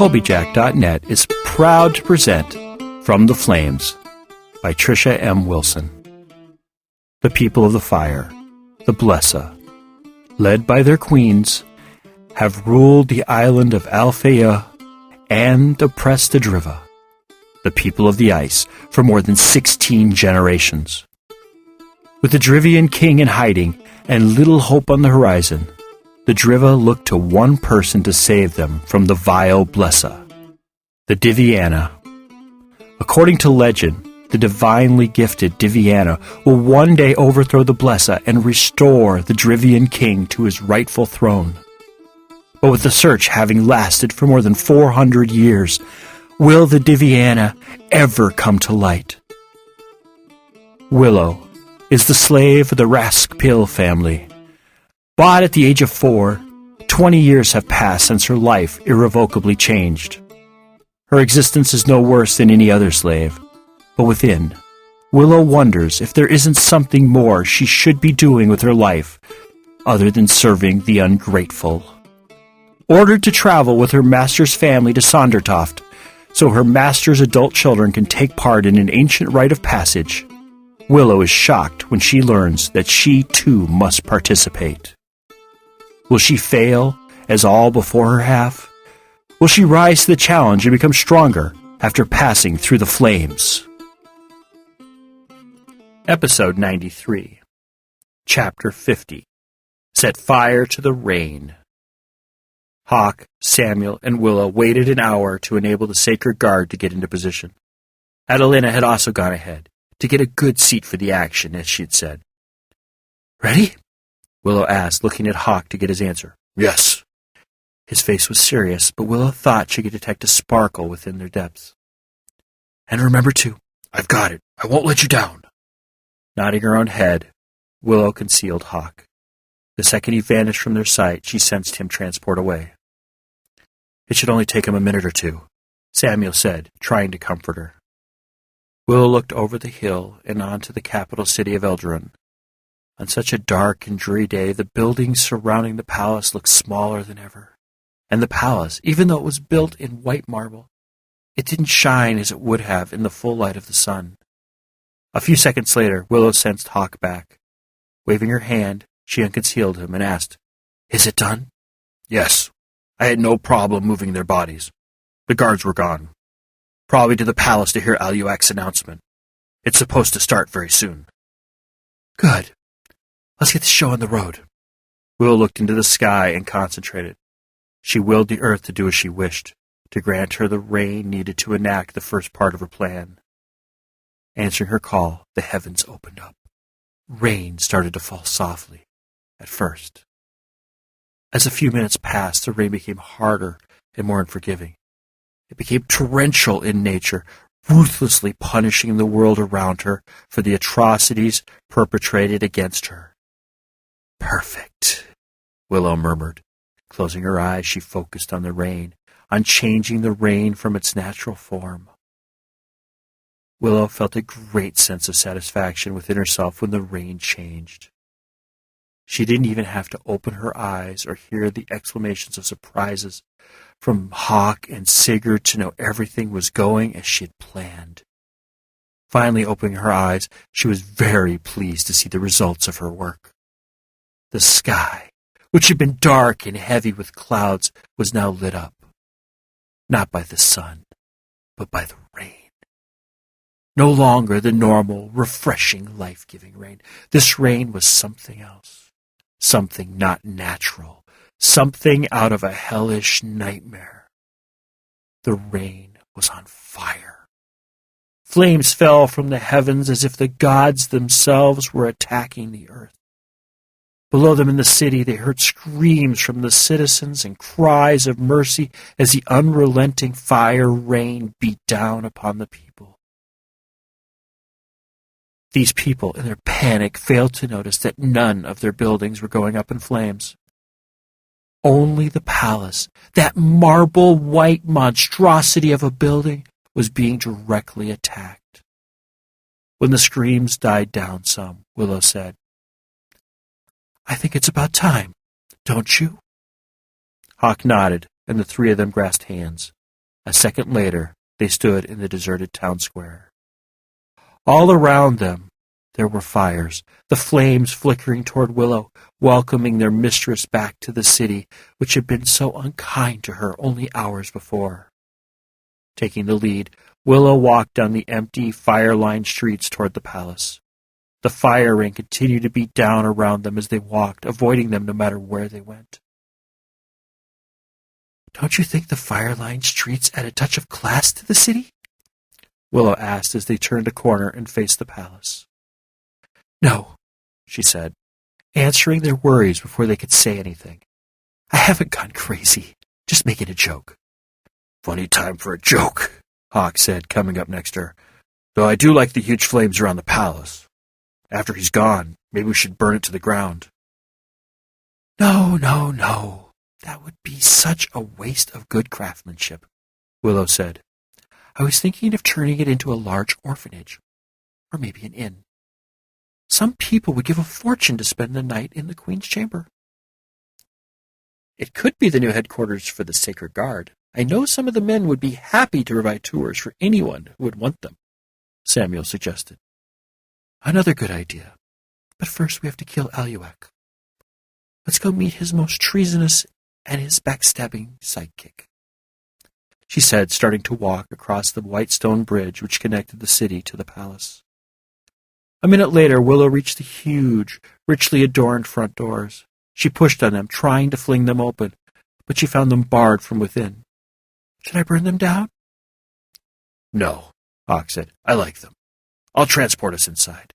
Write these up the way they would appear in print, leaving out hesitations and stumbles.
Colbyjack.net is proud to present From the Flames by Trisha M. Wilson. The people of the fire, the Blesa, led by their queens, have ruled the island of Alfeyju and oppressed the Driva, the people of the ice, for more than 16 generations. With the Drivian King in hiding and little hope on the horizon, the Driva looked to one person to save them from the vile Blesa, the Diviana. According to legend, the divinely gifted Diviana will one day overthrow the Blesa and restore the Drivian King to his rightful throne. But with the search having lasted for more than 400 years, will the Diviana ever come to light? Willow is the slave of the Raskpil family. Bought at the age of 4, 20 years have passed since her life irrevocably changed. Her existence is no worse than any other slave, but within, Willow wonders if there isn't something more she should be doing with her life other than serving the ungrateful. Ordered to travel with her master's family to Sondertoft, so her master's adult children can take part in an ancient rite of passage, Willow is shocked when she learns that she too must participate. Will she fail, as all before her have? Will she rise to the challenge and become stronger after passing through the flames? Episode 93, Chapter 50, Set Fire to the Rain. Hawk, Samuel, and Willow waited an hour to enable the sacred guard to get into position. Adelina had also gone ahead, to get a good seat for the action, as she had said. "Ready?" Willow asked, looking at Hawk to get his answer. "Yes." His face was serious, but Willow thought she could detect a sparkle within their depths. "And remember, too, I've got it. I won't let you down." Nodding her own head, Willow concealed Hawk. The second he vanished from their sight, she sensed him transport away. "It should only take him a minute or two," Samuel said, trying to comfort her. Willow looked over the hill and on to the capital city of Eldarin. On such a dark and dreary day, the buildings surrounding the palace looked smaller than ever. And the palace, even though it was built in white marble, it didn't shine as it would have in the full light of the sun. A few seconds later, Willow sensed Hawk back. Waving her hand, she unconcealed him and asked, "Is it done?" "Yes. I had no problem moving their bodies. The guards were gone. Probably to the palace to hear Aluak's announcement. It's supposed to start very soon." "Good. Let's get the show on the road." Willow looked into the sky and concentrated. She willed the earth to do as she wished, to grant her the rain needed to enact the first part of her plan. Answering her call, the heavens opened up. Rain started to fall softly, at first. As a few minutes passed, the rain became harder and more unforgiving. It became torrential in nature, ruthlessly punishing the world around her for the atrocities perpetrated against her. "Perfect," Willow murmured. Closing her eyes, she focused on the rain, on changing the rain from its natural form. Willow felt a great sense of satisfaction within herself when the rain changed. She didn't even have to open her eyes or hear the exclamations of surprises from Hawk and Sigurd to know everything was going as she had planned. Finally opening her eyes, she was very pleased to see the results of her work. The sky, which had been dark and heavy with clouds, was now lit up, not by the sun, but by the rain. No longer the normal, refreshing, life-giving rain. This rain was something else, something not natural, something out of a hellish nightmare. The rain was on fire. Flames fell from the heavens as if the gods themselves were attacking the earth. Below them in the city, they heard screams from the citizens and cries of mercy as the unrelenting fire rain beat down upon the people. These people, in their panic, failed to notice that none of their buildings were going up in flames. Only the palace, that marble white monstrosity of a building, was being directly attacked. When the screams died down some, Willow said, "I think it's about time, don't you?" Hawk nodded, and the three of them grasped hands. A second later, they stood in the deserted town square. All around them, there were fires, the flames flickering toward Willow, welcoming their mistress back to the city, which had been so unkind to her only hours before. Taking the lead, Willow walked down the empty, fire-lined streets toward the palace. The fire rain continued to beat down around them as they walked, avoiding them no matter where they went. "Don't you think the fire-lined streets add a touch of class to the city?" Willow asked as they turned a corner and faced the palace. "No," she said, answering their worries before they could say anything. "I haven't gone crazy, just making a joke." "Funny time for a joke," Hawk said, coming up next to her. "Though I do like the huge flames around the palace. After he's gone, maybe we should burn it to the ground." No. That would be such a waste of good craftsmanship," Willow said. "I was thinking of turning it into a large orphanage, or maybe an inn. Some people would give a fortune to spend the night in the Queen's chamber." "It could be the new headquarters for the Sacred Guard. I know some of the men would be happy to provide tours for anyone who would want them," Samuel suggested. "Another good idea. But first we have to kill Aluak. Let's go meet his most treasonous and his backstabbing sidekick," she said, starting to walk across the white stone bridge which connected the city to the palace. A minute later, Willow reached the huge, richly adorned front doors. She pushed on them, trying to fling them open, but she found them barred from within. "Should I burn them down?" "No," Hawk said. "I like them. I'll transport us inside."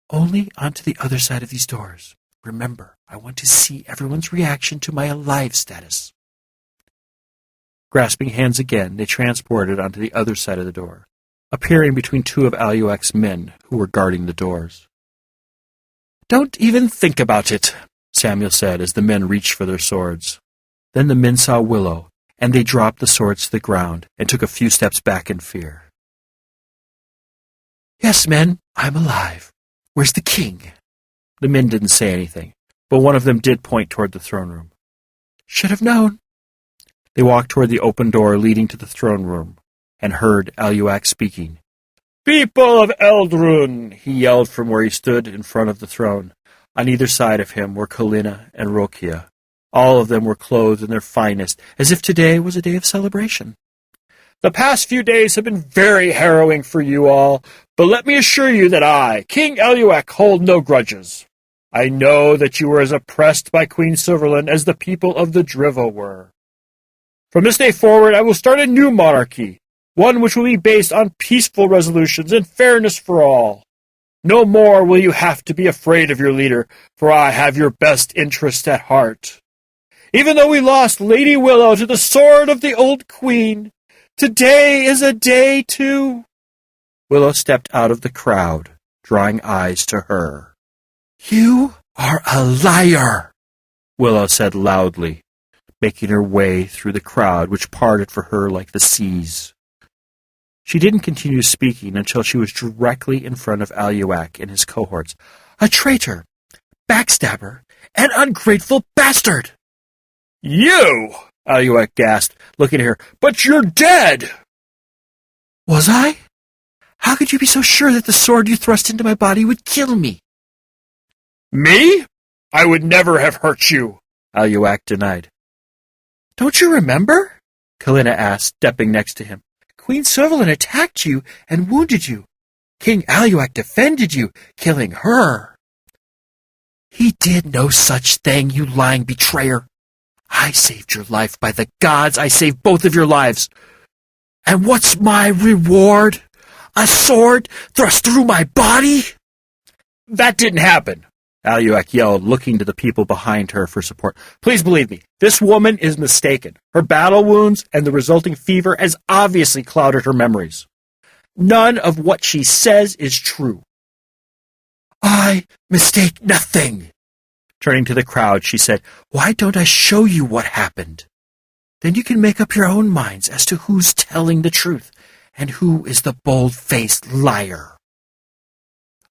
"Only onto the other side of these doors. Remember, I want to see everyone's reaction to my alive status." Grasping hands again, they transported onto the other side of the door, appearing between two of Aluak's men who were guarding the doors. "Don't even think about it," Samuel said as the men reached for their swords. Then the men saw Willow, and they dropped the swords to the ground and took a few steps back in fear. "Yes, men, I'm alive. Where's the king?" The men didn't say anything, but one of them did point toward the throne room. "Should have known." They walked toward the open door leading to the throne room and heard Aluak speaking. "People of Eldrun!" he yelled from where he stood in front of the throne. On either side of him were Kalina and Rokia. All of them were clothed in their finest, as if today was a day of celebration. "The past few days have been very harrowing for you all, but let me assure you that I, King Aluak, hold no grudges. I know that you were as oppressed by Queen Silverland as the people of the Driva were. From this day forward, I will start a new monarchy, one which will be based on peaceful resolutions and fairness for all. No more will you have to be afraid of your leader, for I have your best interest at heart. Even though we lost Lady Willow to the sword of the old queen, today is a day too." Willow stepped out of the crowd, drawing eyes to her. "You are a liar," Willow said loudly, making her way through the crowd which parted for her like the seas. She didn't continue speaking until she was directly in front of Aluak and his cohorts. "A traitor, backstabber, and ungrateful bastard!" "You!" Aluak gasped, looking at her. "But you're dead!" "Was I? How could you be so sure that the sword you thrust into my body would kill me?" "Me? I would never have hurt you," Aluak denied. "Don't you remember?" Kalina asked, stepping next to him. "Queen Silverland attacked you and wounded you. King Aluak defended you, killing her." "He did no such thing, you lying betrayer. I saved your life. By the gods, I saved both of your lives. And what's my reward? A sword thrust through my body?" "That didn't happen," Aluak yelled, looking to the people behind her for support. "Please believe me, this woman is mistaken. Her battle wounds and the resulting fever has obviously clouded her memories. None of what she says is true." "I mistake nothing." Turning to the crowd, she said, "Why don't I show you what happened? Then you can make up your own minds as to who's telling the truth and who is the bold-faced liar."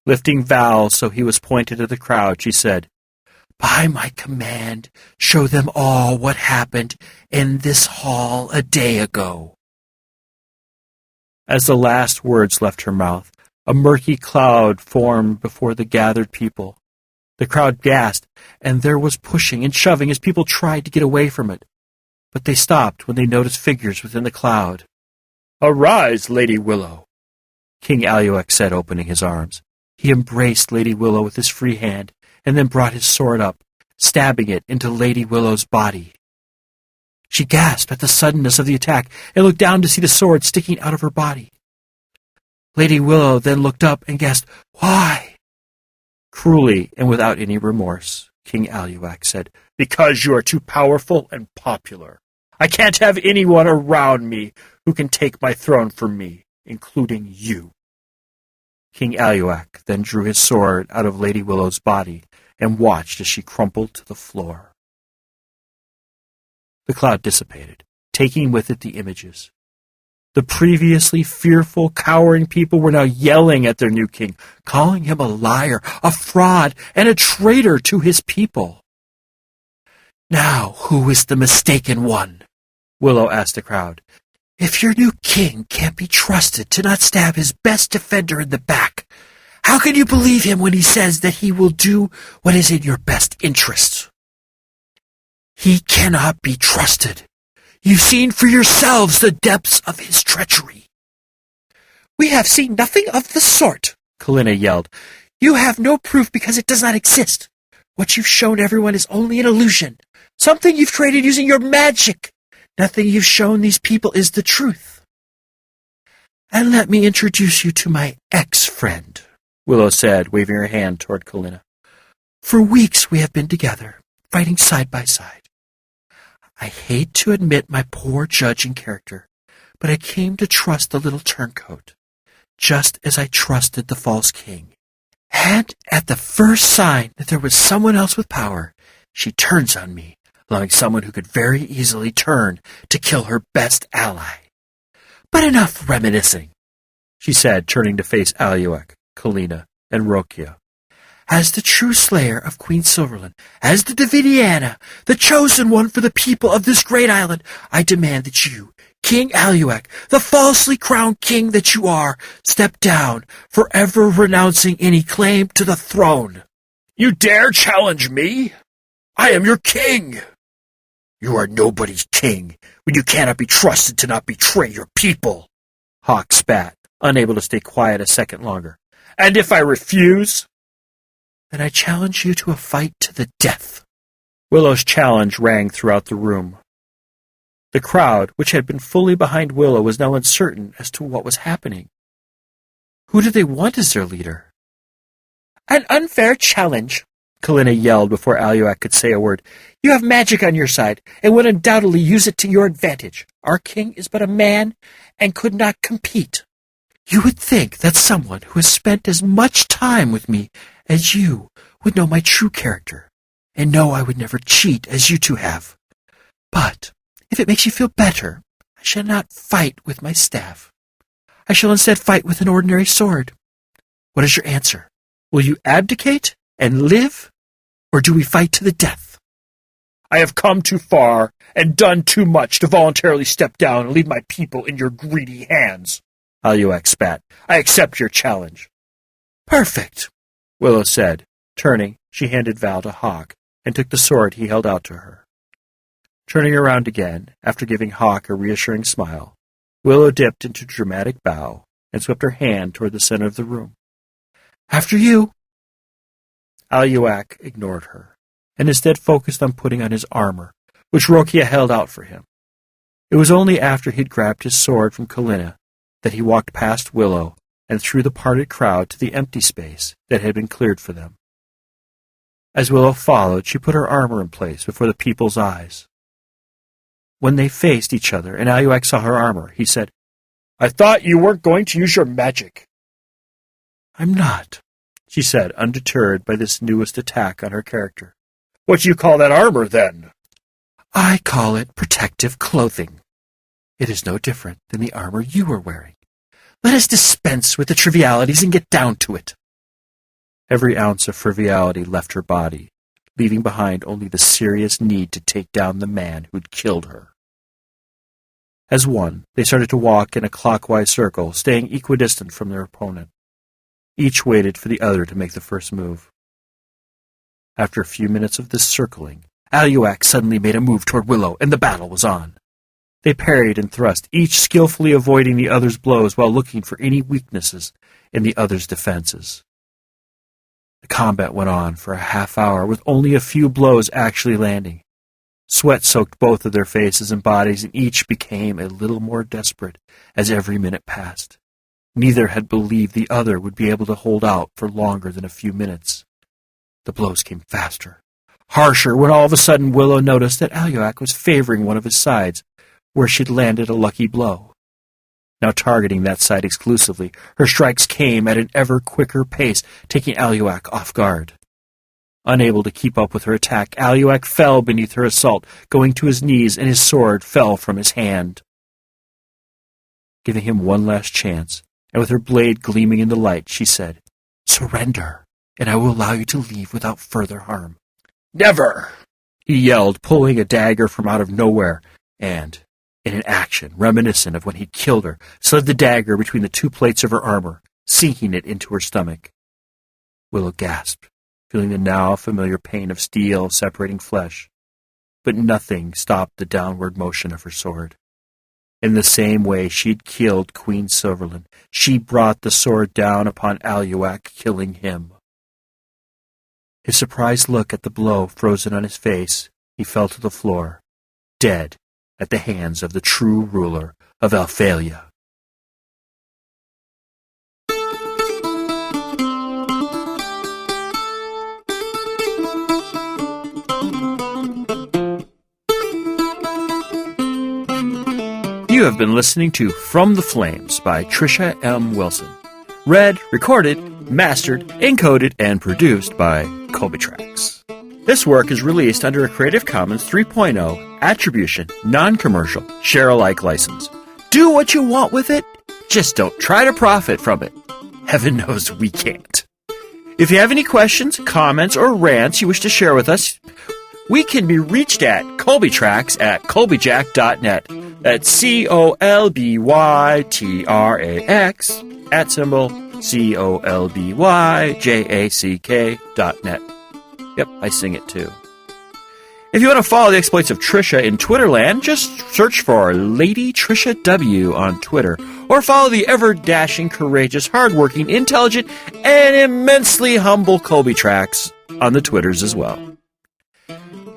Lifting Val so he was pointed to the crowd, she said, By my command, show them all what happened in this hall a day ago." As the last words left her mouth, a murky cloud formed before the gathered people. The crowd gasped, and there was pushing and shoving as people tried to get away from it. But they stopped when they noticed figures within the cloud. "Arise, Lady Willow," King Aluak said, opening his arms. He embraced Lady Willow with his free hand, and then brought his sword up, stabbing it into Lady Willow's body. She gasped at the suddenness of the attack and looked down to see the sword sticking out of her body. Lady Willow then looked up and gasped, "Why?" Cruelly and without any remorse, King Aluak said, "Because you are too powerful and popular. I can't have anyone around me who can take my throne from me, including you." King Aluak then drew his sword out of Lady Willow's body and watched as she crumpled to the floor. The cloud dissipated, taking with it the images. The previously fearful, cowering people were now yelling at their new king, calling him a liar, a fraud, and a traitor to his people. "Now, who is the mistaken one?" Willow asked the crowd. "If your new king can't be trusted to not stab his best defender in the back, how can you believe him when he says that he will do what is in your best interests? He cannot be trusted. You've seen for yourselves the depths of his treachery." "We have seen nothing of the sort," Kalina yelled. "You have no proof because it does not exist. What you've shown everyone is only an illusion, something you've created using your magic. Nothing you've shown these people is the truth." "And let me introduce you to my ex-friend," Willow said, waving her hand toward Kalina. "For weeks we have been together, fighting side by side. I hate to admit my poor judging character, but I came to trust the little turncoat, just as I trusted the false king. And at the first sign that there was someone else with power, she turns on me, allowing someone who could very easily turn to kill her best ally. But enough reminiscing," she said, turning to face Aluak, Kalina, and Rokia. "As the true slayer of Queen Silverland, as the Diviana, the chosen one for the people of this great island, I demand that you, King Aluak, the falsely crowned king that you are, step down, forever renouncing any claim to the throne." "You dare challenge me? I am your king." "You are nobody's king when you cannot be trusted to not betray your people," Hawk spat, unable to stay quiet a second longer. "And if I refuse?" "Then I challenge you to a fight to the death." Willow's challenge rang throughout the room. The crowd, which had been fully behind Willow, was now uncertain as to what was happening. Who did they want as their leader? "An unfair challenge," Kalina yelled before Aluak could say a word. "You have magic on your side, and would undoubtedly use it to your advantage. Our king is but a man, and could not compete. You would think that someone who has spent as much time with me as you would know my true character, and know I would never cheat as you two have. But if it makes you feel better, I shall not fight with my staff. I shall instead fight with an ordinary sword. What is your answer? Will you abdicate and live, or do we fight to the death?" "I have come too far and done too much to voluntarily step down and leave my people in your greedy hands," Aluak spat. "I accept your challenge." "Perfect," Willow said. Turning, she handed Val to Hawk and took the sword he held out to her. Turning around again, after giving Hawk a reassuring smile, Willow dipped into a dramatic bow and swept her hand toward the center of the room. "After you." Aluak ignored her, and instead focused on putting on his armor, which Rokia held out for him. It was only after he'd grabbed his sword from Kalina that he walked past Willow and through the parted crowd to the empty space that had been cleared for them. As Willow followed, she put her armor in place before the people's eyes. When they faced each other and Aluak saw her armor, he said, "I thought you weren't going to use your magic." "I'm not," she said, undeterred by this newest attack on her character. "What do you call that armor, then?" "I call it protective clothing. It is no different than the armor you are wearing. Let us dispense with the trivialities and get down to it." Every ounce of frivolity left her body, leaving behind only the serious need to take down the man who'd killed her. As one, they started to walk in a clockwise circle, staying equidistant from their opponent. Each waited for the other to make the first move. After a few minutes of this circling, Aluak suddenly made a move toward Willow, and the battle was on. They parried and thrust, each skillfully avoiding the other's blows while looking for any weaknesses in the other's defenses. The combat went on for a half hour, with only a few blows actually landing. Sweat soaked both of their faces and bodies, and each became a little more desperate as every minute passed. Neither had believed the other would be able to hold out for longer than a few minutes. The blows came faster, harsher, when all of a sudden Willow noticed that Aluak was favoring one of his sides, where she'd landed a lucky blow. Now targeting that side exclusively, her strikes came at an ever quicker pace, taking Aluak off guard. Unable to keep up with her attack, Aluak fell beneath her assault, going to his knees, and his sword fell from his hand. Giving him one last chance, and with her blade gleaming in the light, she said, "Surrender, and I will allow you to leave without further harm." "Never!" he yelled, pulling a dagger from out of nowhere, and, in an action reminiscent of when he killed her, slid the dagger between the two plates of her armor, sinking it into her stomach. Willow gasped, feeling the now familiar pain of steel separating flesh, but nothing stopped the downward motion of her sword. In the same way she'd killed Queen Silverland, she brought the sword down upon Aluak, killing him. His surprised look at the blow frozen on his face, he fell to the floor, dead at the hands of the true ruler of Alfeyju. You have been listening to From the Flames by Trisha M. Wilson. Read, recorded, mastered, encoded, and produced by Colbyjack.net. This work is released under a Creative Commons 3.0 Attribution, Non-Commercial, Share-alike license. Do what you want with it, just don't try to profit from it. Heaven knows we can't. If you have any questions, comments, or rants you wish to share with us, we can be reached at Colbyjack at Colbyjack.net. That's COLBYTRAX @COLBYJACK.net. Yep, I sing it too. If you want to follow the exploits of Trisha in Twitterland, just search for Lady Trisha W on Twitter, or follow the ever-dashing, courageous, hardworking, intelligent, and immensely humble Colbyjack on the Twitters as well.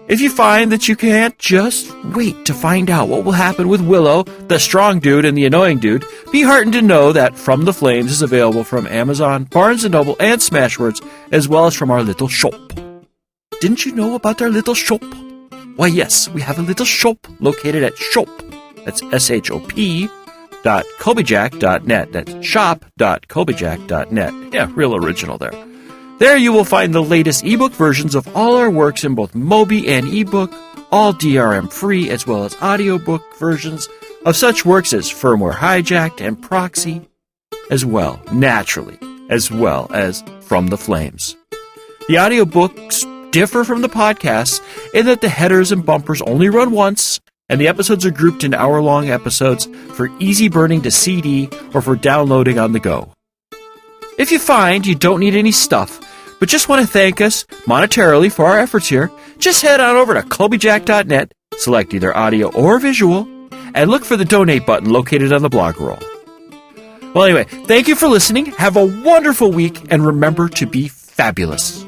If you find that you can't just wait to find out what will happen with Willow, the strong dude and the annoying dude, be heartened to know that From the Flames is available from Amazon, Barnes & Noble, and Smashwords, as well as from our little shop. Didn't you know about our little shop? Why, yes, we have a little shop located at shop. That's shop.colbyjack.net. That's shop.colbyjack.net. Yeah, real original there. There you will find the latest ebook versions of all our works in both Mobi and ebook, all DRM-free, as well as audiobook versions of such works as Firmware Hijacked and Proxy, as well, naturally, as well as From the Flames. The audiobooks differ from the podcasts in that the headers and bumpers only run once, and the episodes are grouped into hour-long episodes for easy burning to CD or for downloading on the go. If you find you don't need any stuff, but just want to thank us monetarily for our efforts here, just head on over to Colbyjack.net, select either audio or visual, and look for the donate button located on the blog roll. Well, anyway, thank you for listening, have a wonderful week, and remember to be fabulous.